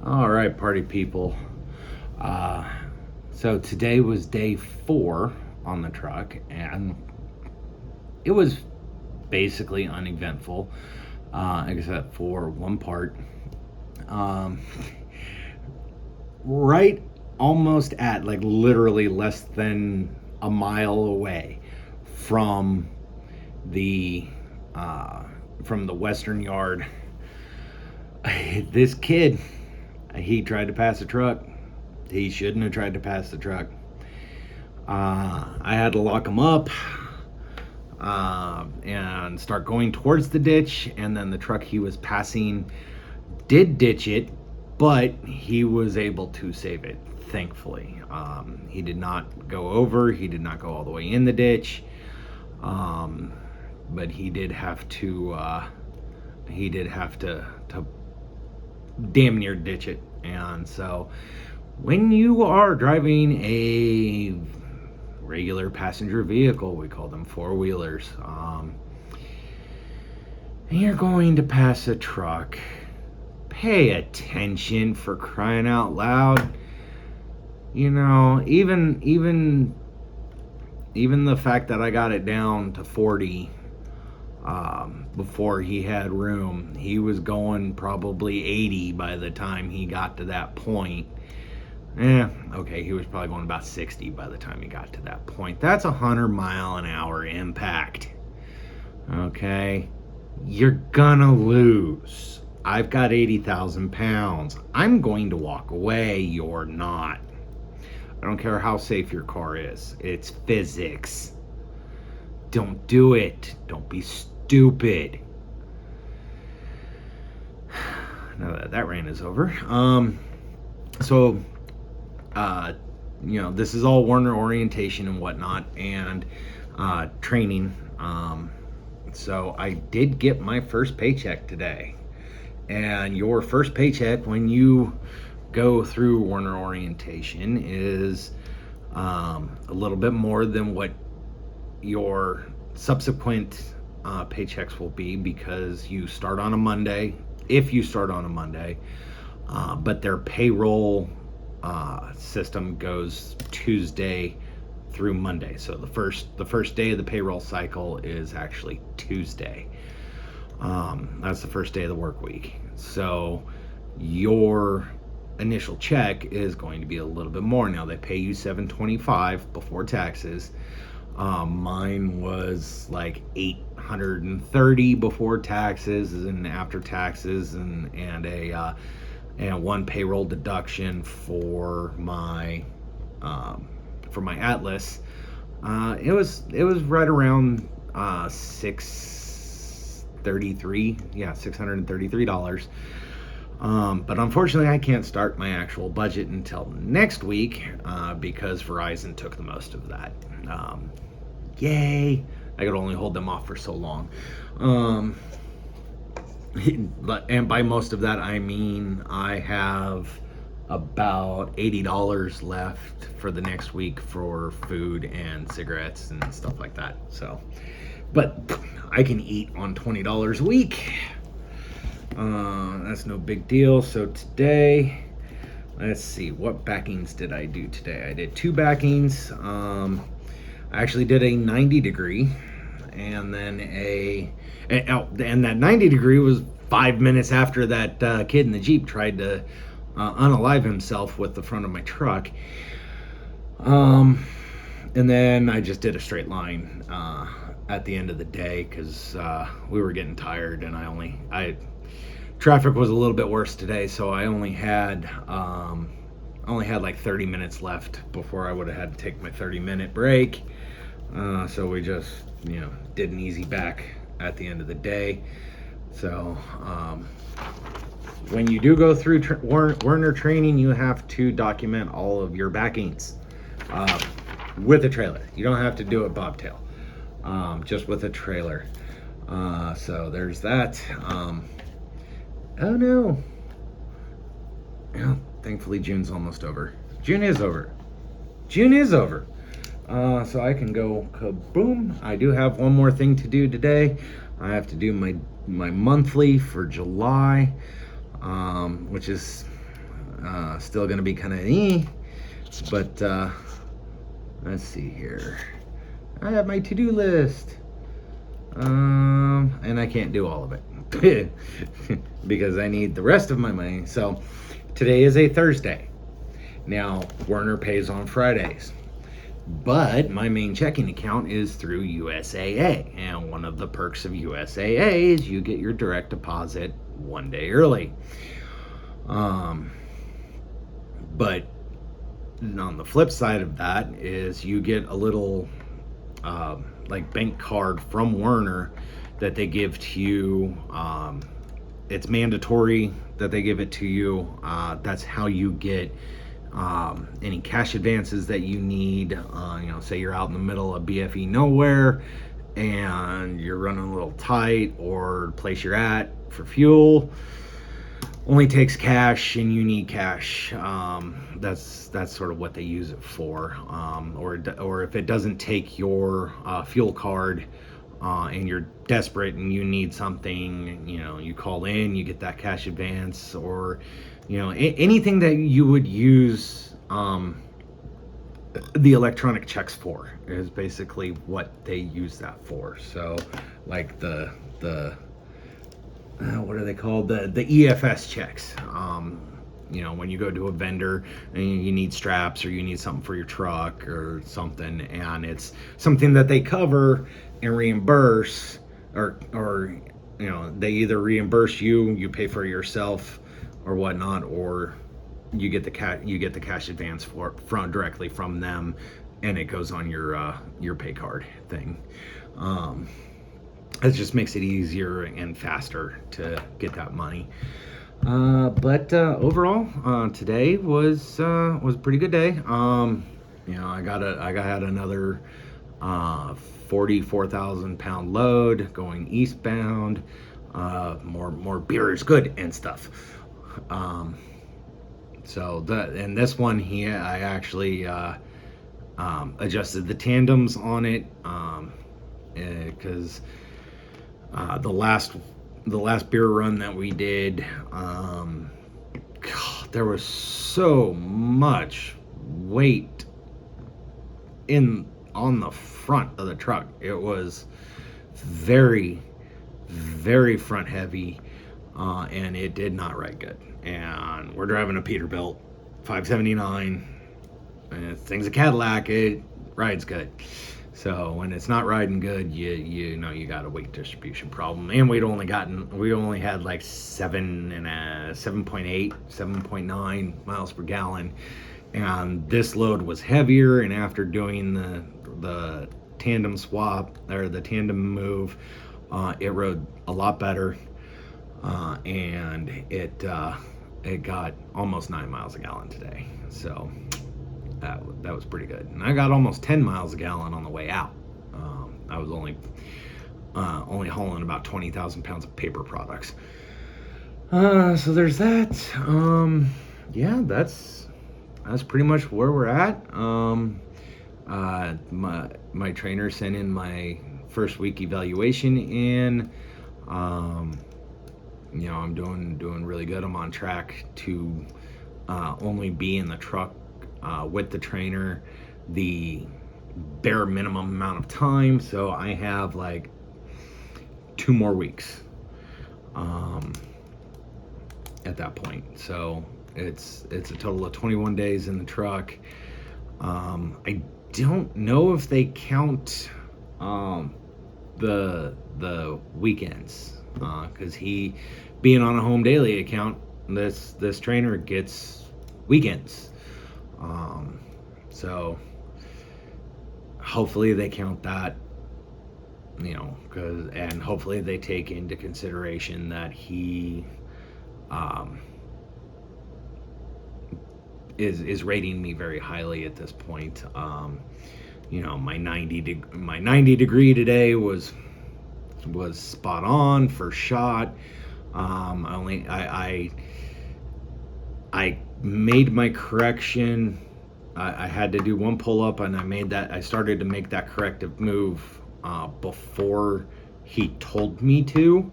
All right, party people. Uh, so today was day 4 on the truck, and it was basically uneventful, except for one part. Um, right almost at, like, literally less than a mile away from the uh, from the western yard, this kid, he tried to pass a truck. He shouldn't have tried to pass the truck. I had to lock him up and start going towards the ditch. And then the truck he was passing did ditch it, but he was able to save it, thankfully. He did not go over, he did not go all the way in the ditch. But he did have to damn near ditch it. And so when you are driving a regular passenger vehicle, we call them four-wheelers, and you're going to pass a truck, pay attention, for crying out loud. You know, even the fact that I got it down to 40 before he had room, he was going probably 80 by the time he got to that point. Okay, he was probably going about 60 by the time he got to that point. That's 100-mile-an-hour impact. Okay, you're gonna lose. I've got 80,000 pounds. I'm going to walk away. You're not. I don't care how safe your car is. It's physics. Don't do it. Don't be stupid. Now that rain is over. This is all Werner orientation and whatnot, and training. So I did get my first paycheck today. And your first paycheck when you go through Werner orientation is a little bit more than what your subsequent paychecks will be, because you start on a Monday, if you start on a Monday, but their payroll system goes Tuesday through Monday. So the first day of the payroll cycle is actually Tuesday. That's the first day of the work week. So your initial check is going to be a little bit more. Now they pay you $725 before taxes. Mine was like $830 before taxes and after taxes, and one payroll deduction for my Atlas. It was right around $633. But unfortunately, I can't start my actual budget until next week because Verizon took the most of that. Yay! I could only hold them off for so long. And by most of that, I mean I have about $80 left for the next week for food and cigarettes and stuff like that. So, but I can eat on $20 a week. That's no big deal. So today, let's see, what backings did I do today? I did 2 backings. I actually did a 90 degree, and then and that 90 degree was 5 minutes after that kid in the Jeep tried to unalive himself with the front of my truck. And then I just did a straight line at the end of the day because we were getting tired, and traffic was a little bit worse today, so I only had like 30 minutes left before I would have had to take my 30-minute break. So we just, did an easy back at the end of the day. So when you do go through Werner training, you have to document all of your backings with a trailer. You don't have to do it bobtail, just with a trailer. So there's that. Oh no. Thankfully June's almost over. June is over. So I can go kaboom. I do have one more thing to do today. I have to do my monthly for July, which is Still gonna be kind of but let's see here. I have my to-do list, and I can't do all of it because I need the rest of my money. So today is a Thursday. Now Werner pays on Fridays, but my main checking account is through USAA, and one of the perks of USAA is you get your direct deposit one day early. But on the flip side of that is you get a little like bank card from Werner that they give to you. It's mandatory that they give it to you. That's how you get any cash advances that you need. Say you're out in the middle of BFE nowhere and you're running a little tight, or the place you're at for fuel only takes cash and you need cash. That's sort of what they use it for. Or if it doesn't take your fuel card and you're desperate and you need something, you call in, you get that cash advance, or anything that you would use the electronic checks for is basically what they use that for. So like the what are they called? The EFS checks. When you go to a vendor and you need straps or you need something for your truck or something, and it's something that they cover and reimburse, or they either reimburse you pay for it yourself or whatnot, or you get the cash advance directly from them, and it goes on your pay card thing. It just makes it easier and faster to get that money. But overall, today was a pretty good day. I had another 44,000 pound load going eastbound. More beer is good and stuff. So this one here, I actually adjusted the tandems on it because the last beer run that we did, God, there was so much weight on the front of the truck. It was very, very front heavy, and it did not ride good. And we're driving a Peterbilt 579, and this thing's a Cadillac. It rides good. So when it's not riding good, you got a weight distribution problem. And we only had like 7.8, 7.9 miles per gallon, and this load was heavier. And after doing the tandem swap, or the tandem move, it rode a lot better, and it got almost 9 miles a gallon today. So that was pretty good. And I got almost 10 miles a gallon on the way out. I was only hauling about 20,000 pounds of paper products. So there's that. Yeah, that's pretty much where we're at. My trainer sent in my first week evaluation in. I'm doing really good. I'm on track to only be in the truck with the trainer the bare minimum amount of time. So I have like 2 more weeks at that point. So it's a total of 21 days in the truck. I don't know if they count the weekends, because he, being on a home daily account, this trainer gets weekends. So hopefully they count that, and hopefully they take into consideration that he is rating me very highly at this point. My 90 degree today was spot on for shot. I made my correction. I had to do one pull-up, and I started to make that corrective move before he told me to.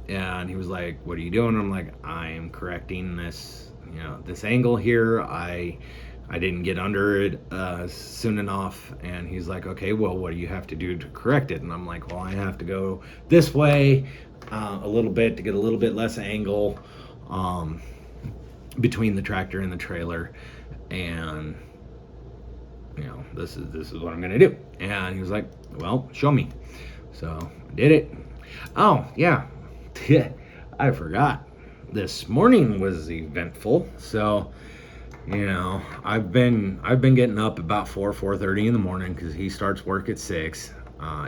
And he was like, what are you doing? I'm like, I'm correcting this, this angle here. I didn't get under it soon enough. And he's like, okay, well, what do you have to do to correct it? And I'm like, well, I have to go this way a little bit to get a little bit less angle between the tractor and the trailer. And this is what I'm gonna do. And he was like, well, show me. So I did it. Oh yeah, I forgot. This morning was eventful. So I've been getting up about 4:30 in the morning because he starts work at 6.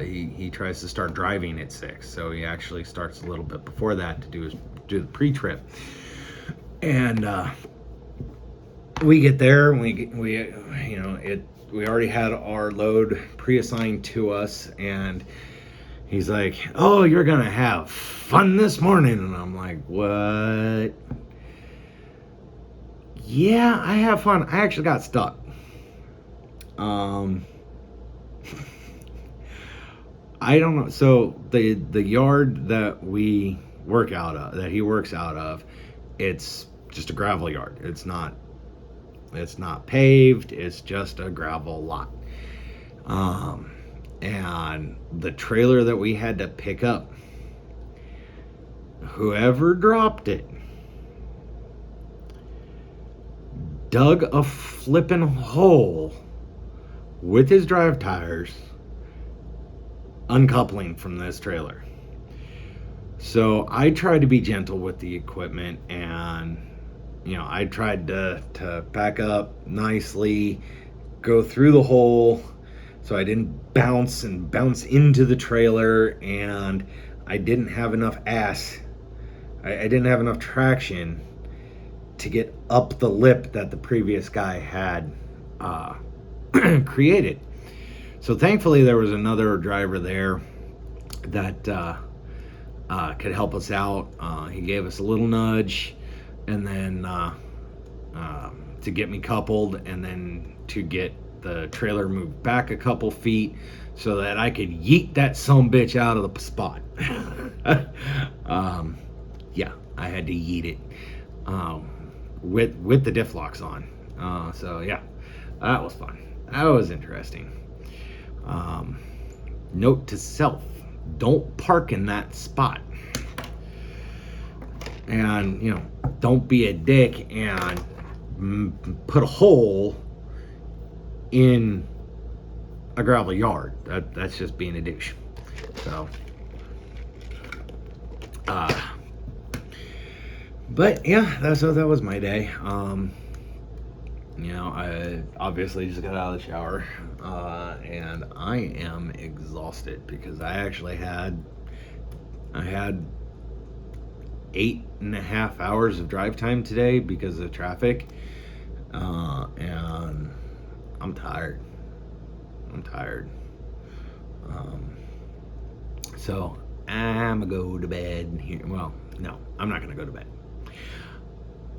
He tries to start driving at 6, so he actually starts a little bit before that to do the pre-trip. And we get there, and we already had our load pre-assigned to us, and he's like, oh, you're gonna have fun this morning. And I'm like, what? Yeah, I have fun. I actually got stuck. I don't know. So the yard that we work out of, that he works out of, it's just a gravel yard. It's not paved. It's just a gravel lot. And the trailer that we had to pick up, whoever dropped it dug a flippin' hole with his drive tires, uncoupling from this trailer. So I tried to be gentle with the equipment, and I tried to back up nicely, go through the hole so I didn't bounce into the trailer, and I didn't have enough I didn't have enough traction to get up the lip that the previous guy had created. So thankfully there was another driver there that could help us out. He gave us a little nudge, and then to get me coupled, and then to get the trailer moved back a couple feet so that I could yeet that sumbitch out of the spot. Yeah, I had to yeet it with the diff locks on. So yeah, that was fun. That was interesting. Note to self: don't park in that spot. And don't be a dick and put a hole in a gravel yard. That's just being a douche. So but yeah, that was my day. I obviously just got out of the shower, and I am exhausted because I had 8.5 hours of drive time today because of traffic, and I'm tired. So I'm gonna go to bed here. Well, no, I'm not gonna go to bed.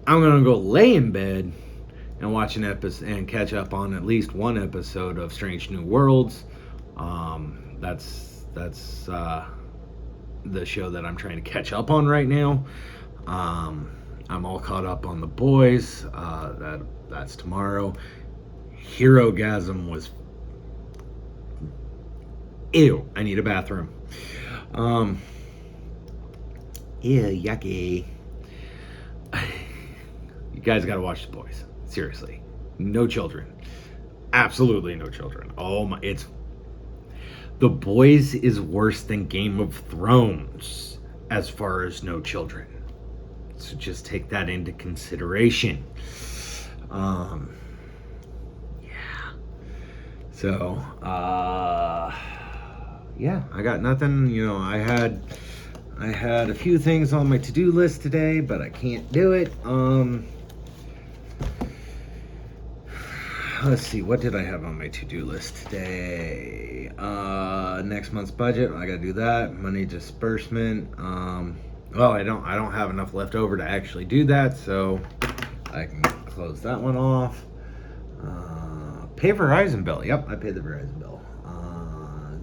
I'm gonna go lay in bed and watch an episode and catch up on at least one episode of Strange New Worlds. That's the show that I'm trying to catch up on right now. I'm all caught up on The Boys. That's tomorrow. Herogasm was ew. I need a bathroom. Ew, yucky. You guys gotta watch The Boys. Seriously. No children. Absolutely no children. Oh my, The Boys is worse than Game of Thrones as far as no children. So just take that into consideration. Yeah. So, yeah, I got nothing. I had a few things on my to-do list today, but I can't do it. Let's see, what did I have on my to-do list today? Next month's budget, I gotta do that. Money disbursement. I don't have enough left over to actually do that, so I can close that one off. Pay Verizon bill. Yep, I paid the Verizon bill.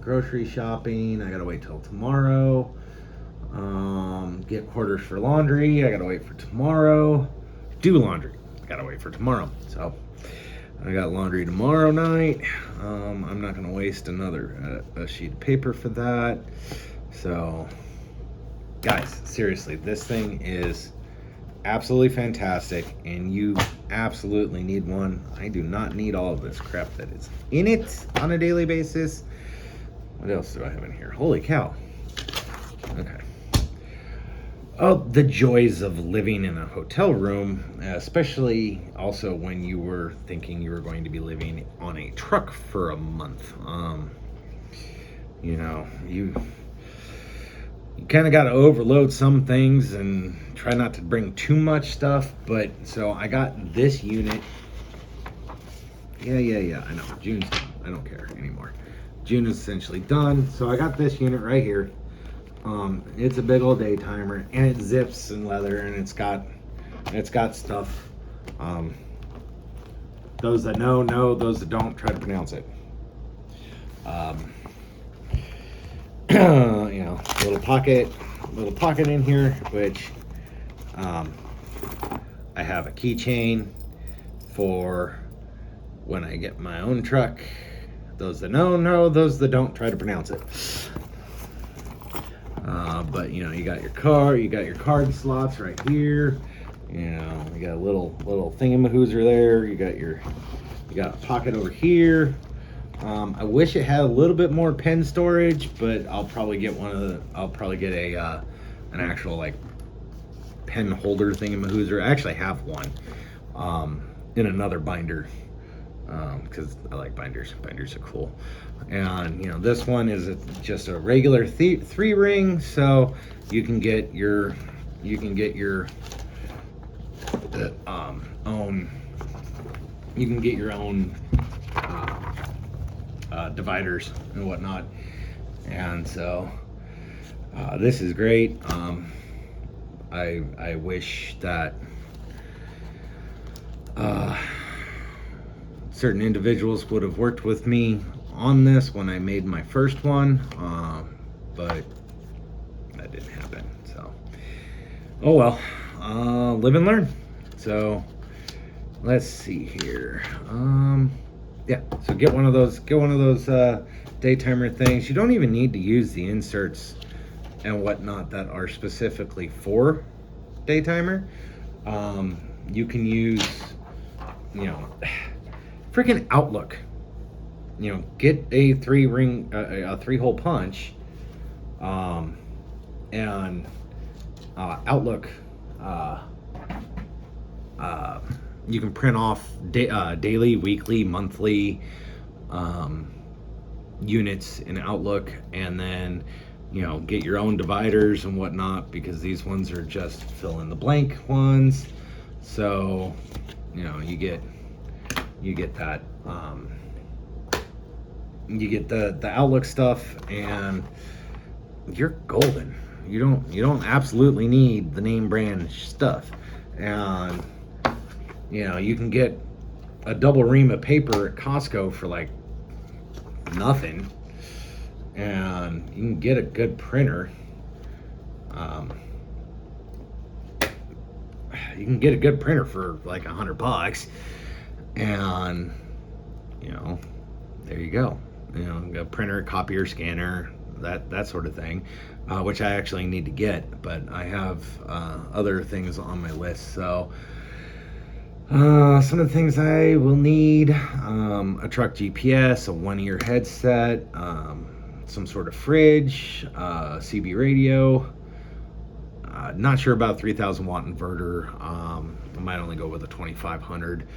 Grocery shopping, I gotta wait till tomorrow. Get quarters for laundry. I gotta wait for tomorrow. Do laundry. Gotta wait for tomorrow. So I got laundry tomorrow night. I'm not gonna waste another a sheet of paper for that. So, guys, seriously, this thing is absolutely fantastic, and you absolutely need one. I do not need all of this crap that is in it on a daily basis. What else do I have in here? Holy cow. Okay. Oh, the joys of living in a hotel room, especially also when you were thinking you were going to be living on a truck for a month. You know, you kind of got to overload some things and try not to bring too much stuff. But so I got this unit. Yeah. I know. June's done. I don't care anymore. June is essentially done. So I got this unit right here. It's a big old day timer, and it zips and leather, and it's got stuff. Those that know, those that don't, try to pronounce it. You know, little pocket in here, which I have a keychain for when I get my own truck. Those that know, those that don't, try to pronounce it. But you know, you got your card slots right here. You know, you got a little thingamahooser there. You got a pocket over here. I wish it had a little bit more pen storage, but I'll probably get an actual like pen holder thingamahooser. I actually have one in another binder because I like binders. Binders are cool. And you know, this one is just a regular 3-ring, so you can get your own dividers and whatnot. And so this is great. I wish that certain individuals would have worked with me on this when I made my first one, but that didn't happen. So, oh well, live and learn. So let's see here. Yeah, so get one of those day timer things. You don't even need to use the inserts and whatnot that are specifically for day timer. You can use, you know, freaking Outlook. You know, get a 3-hole punch, and Outlook. You can print off daily, weekly, monthly units in Outlook, and then you know, get your own dividers and whatnot, because these ones are just fill in the blank ones. So you know, you get that. You get the Outlook stuff, and you're golden. You don't absolutely need the name brand stuff. And you know, you can get a double ream of paper at Costco for like nothing, and you can get a good printer. You can get a good printer for like $100, and you know, there you go. You know, a printer, copier, scanner, that sort of thing, which I actually need to get, but I have other things on my list. So some of the things I will need: a truck GPS, a 1-ear headset, some sort of fridge, CB radio. Not sure about 3,000 watt inverter. I might only go with a 2500.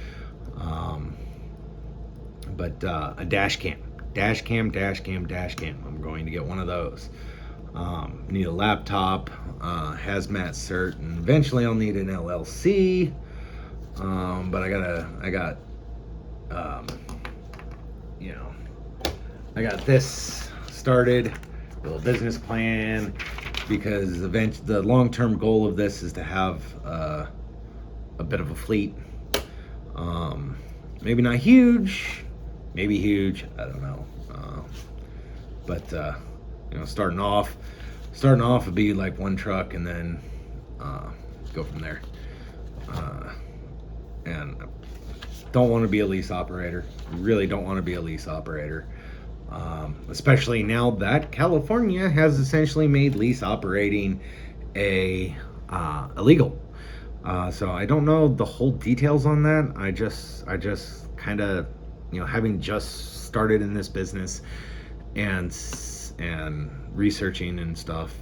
But a dash cam. I'm going to get one of those. Need a laptop, hazmat cert, and eventually I'll need an LLC. But I got this started, a little business plan, because the long-term goal of this is to have a bit of a fleet. Maybe not huge, maybe huge, I don't know. But you know, starting off starting off would be like one truck, and then go from there. And don't want to be a lease operator. Really don't want to be a lease operator. Especially now that California has essentially made lease operating illegal. So I don't know the whole details on that. I just kind of, having just started in this business and researching and stuff,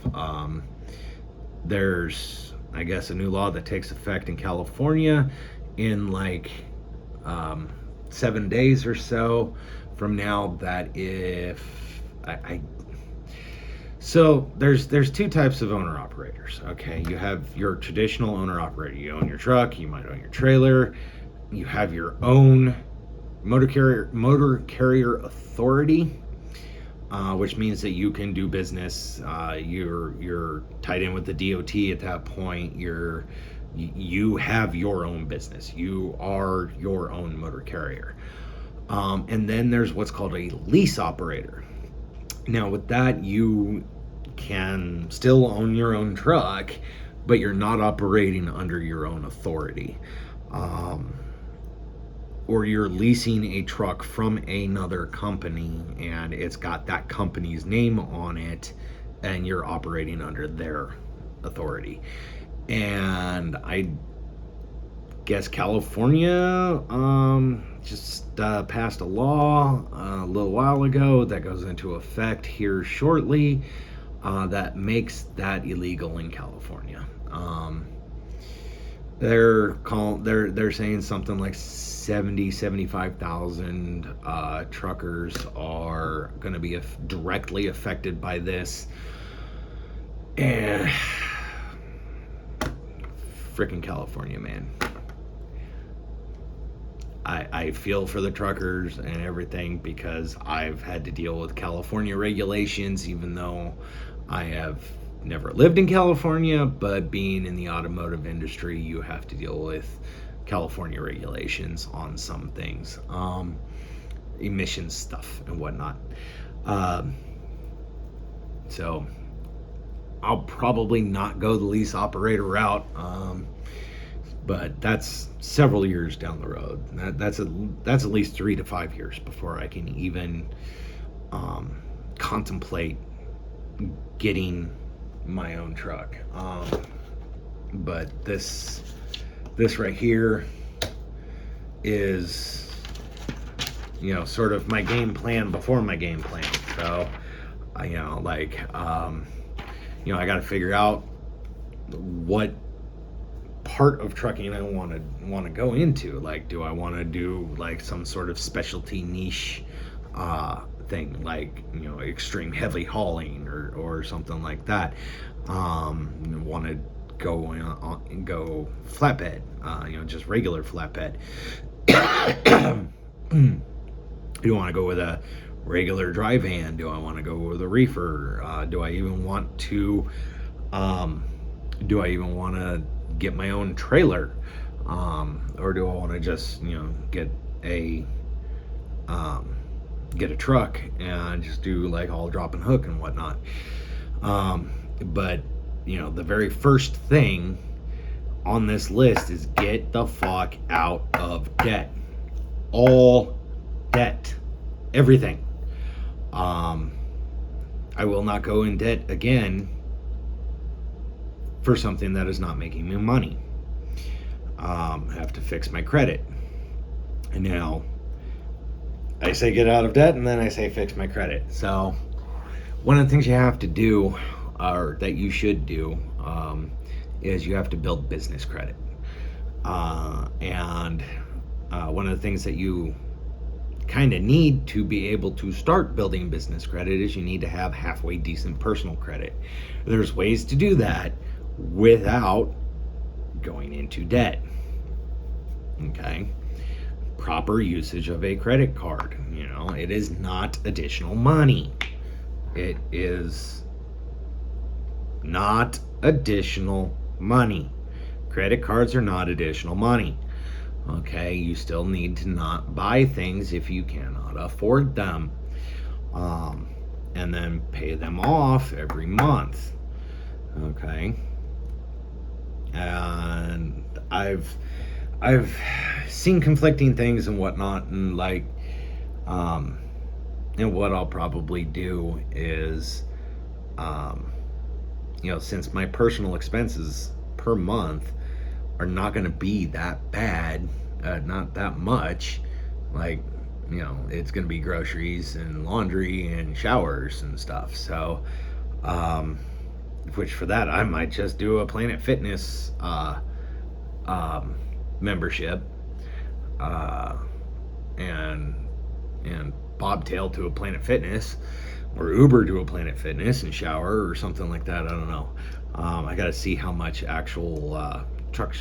there's, I guess, a new law that takes effect in California in like 7 days or so from now, that if so there's two types of owner operators. Okay, you have your traditional owner operator. You own your truck, you might own your trailer, you have your own motor carrier authority, which means that you can do business. You're tied in with the DOT at that point. You have your own business. You are your own motor carrier. And then there's what's called a lease operator. Now with that, you can still own your own truck, but you're not operating under your own authority. Or you're leasing a truck from another company and it's got that company's name on it and you're operating under their authority. And I guess California just passed a law a little while ago that goes into effect here shortly, that makes that illegal in California. They're saying something like 75,000 truckers are going to be directly affected by this. And freaking California, man. I feel for the truckers and everything, because I've had to deal with California regulations, even though I have never lived in California. But being in the automotive industry, you have to deal with California regulations on some things, emissions stuff and whatnot. So I'll probably not go the lease operator route. But that's several years down the road. That's at least 3 to 5 years before I can even contemplate getting my own truck. But this right here is, sort of my game plan before my game plan. So, I got to figure out what part of trucking I want to go into. Like, do I want to do like some sort of specialty niche thing, like extreme heavy hauling or something like that? Want to go flatbed, just regular flatbed? Do you want to go with a regular dry van? Do I want to go with a reefer? Do I even want to get my own trailer, or do I want to just get a truck and just do like all drop and hook and whatnot? But the very first thing on this list is get the fuck out of debt. All debt, everything. I will not go in debt again for something that is not making me money. I have to fix my credit. And now I say get out of debt, and then I say fix my credit. So one of the things you have to do, or that you should do, is you have to build business credit. And one of the things that you kind of need to be able to start building business credit is you need to have halfway decent personal credit. There's ways to do that without going into debt. Okay? Proper usage of a credit card. It is not additional money. It is not additional money. Credit cards are not additional money. Okay? You still need to not buy things if you cannot afford them. And then pay them off every month. Okay. And I've seen conflicting things and whatnot, and like, um, and what I'll probably do is, um, since my personal expenses per month are not going to be that bad, not that much, like, it's going to be groceries and laundry and showers and stuff. So, um, which for that I might just do a Planet Fitness um, membership, uh, and bobtail to a Planet Fitness, or Uber to a Planet Fitness and shower or something like that. I don't know. I got to see how much actual truck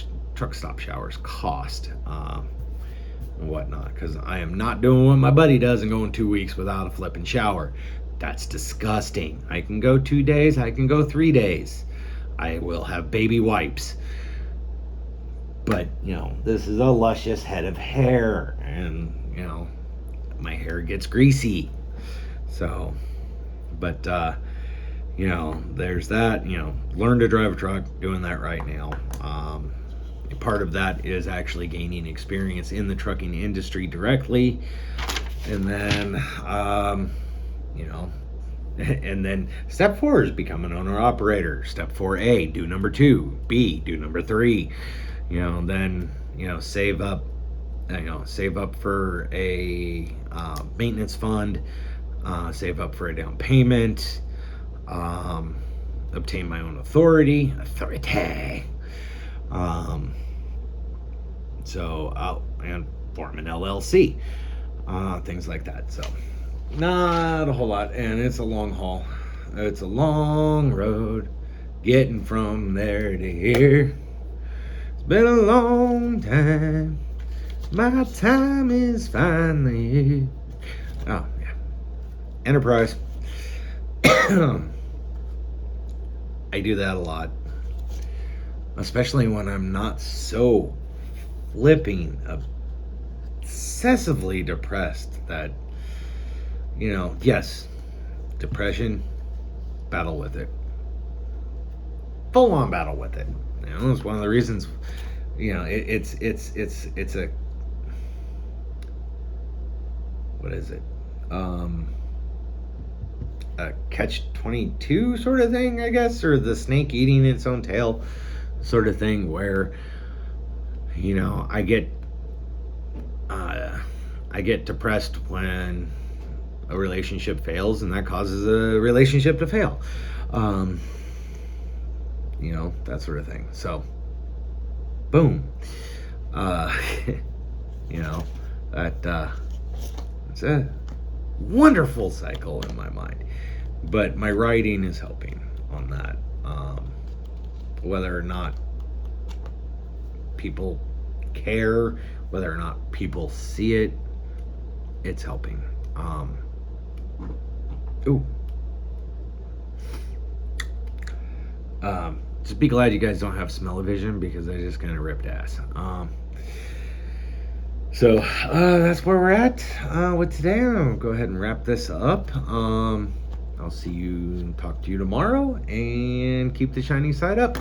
stop showers cost, and whatnot, because I am not doing what my buddy does and going 2 weeks without a flipping shower. That's disgusting. I can go 2 days. I can go 3 days. I will have baby wipes. But, this is a luscious head of hair, and, my hair gets greasy. So, but, there's that. Learn to drive a truck, doing that right now. Part of that is actually gaining experience in the trucking industry directly. And then, and then step 4 is become an owner operator. Step 4A, do number 2. B, do number 3. Then, save up for a maintenance fund, save up for a down payment, obtain my own authority. And form an LLC, things like that. So, not a whole lot, and it's a long haul. It's a long road getting from there to here. It's been a long time. My time is finally here. Oh, yeah. Enterprise. I do that a lot. Especially when I'm not so flipping obsessively depressed that, yes, depression, battle with it. Full on battle with it. It's one of the reasons, it's a, what is it? A catch-22 sort of thing, I guess, or the snake eating its own tail sort of thing, where, I get depressed when a relationship fails, and that causes a relationship to fail. That sort of thing. So, boom. It's a wonderful cycle in my mind. But my writing is helping on that. Whether or not people care, whether or not people see it, it's helping. Just be glad you guys don't have smell-o-vision, because I just kind of ripped ass. So that's where we're at with today. I'll go ahead and wrap this up. I'll see you and talk to you tomorrow, and keep the shiny side up.